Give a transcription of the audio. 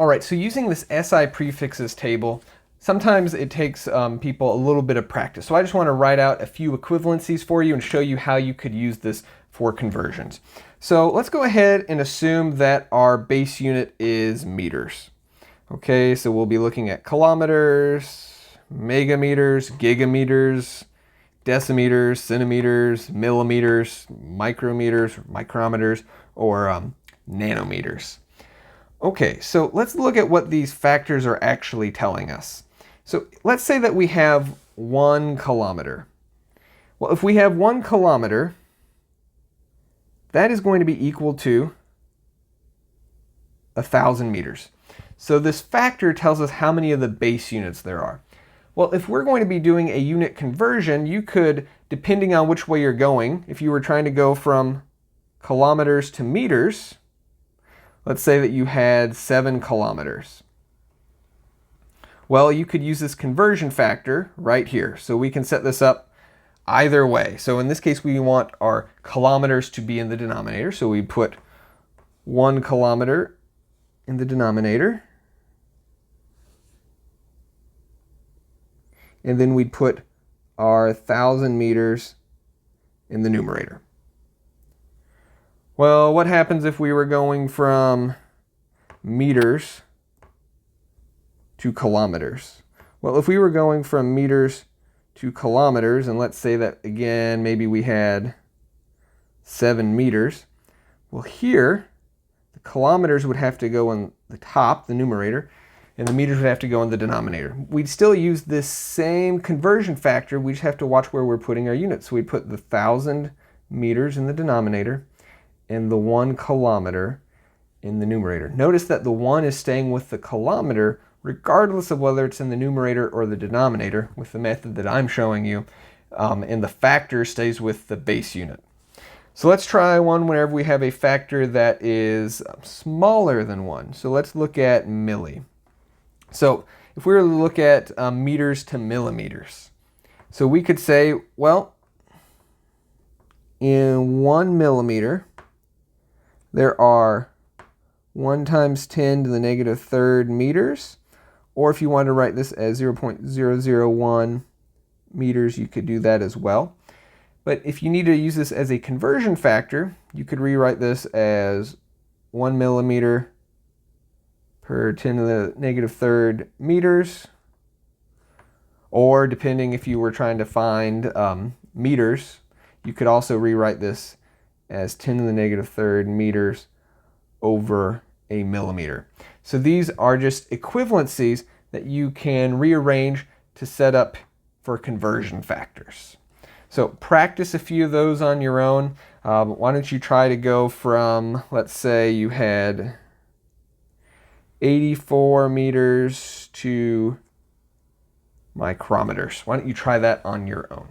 All right, so using this SI prefixes table, sometimes it takes people a little bit of practice. So I just want to write out a few equivalencies for you and show you how you could use this for conversions. So let's go ahead and assume that our base unit is meters. Okay, so we'll be looking at kilometers, megameters, gigameters, decimeters, centimeters, millimeters, micrometers, micrometers, or nanometers. Okay, so let's look at what these factors are actually telling us. So let's say that we have 1 kilometer. Well, if we have 1 kilometer, that is going to be equal to 1,000 meters. So this factor tells us how many of the base units there are. Well, if we're going to be doing a unit conversion, you could, depending on which way you're going, if you were trying to go from kilometers to meters, let's say that you had 7 kilometers. Well, you could use this conversion factor right here. So we can set this up either way. So in this case, we want our kilometers to be in the denominator. So we put 1 kilometer in the denominator. And then we'd put our 1,000 meters in the numerator. Well, what happens if we were going from meters to kilometers? Well, if we were going from meters to kilometers, and let's say that again, maybe we had 7 meters. Well, here, the kilometers would have to go in the top, the numerator, and the meters would have to go in the denominator. We'd still use this same conversion factor, we just have to watch where we're putting our units. So we'd put the 1,000 meters in the denominator, and the 1 kilometer in the numerator. Notice that the 1 is staying with the kilometer regardless of whether it's in the numerator or the denominator with the method that I'm showing you, and the factor stays with the base unit. So let's try one whenever we have a factor that is smaller than 1. So let's look at milli. So if we were to look at meters to millimeters, so we could say, well, in 1 millimeter, there are 1 times 10 to the negative third meters. Or if you want to write this as 0.001 meters, you could do that as well. But if you need to use this as a conversion factor, you could rewrite this as 1 millimeter per 10 to the negative third meters. Or depending if you were trying to find meters, you could also rewrite this as 10 to the negative third meters over a millimeter. So these are just equivalencies that you can rearrange to set up for conversion factors. So practice a few of those on your own. Why don't you try to go from, let's say you had 84 meters to micrometers. Why don't you try that on your own?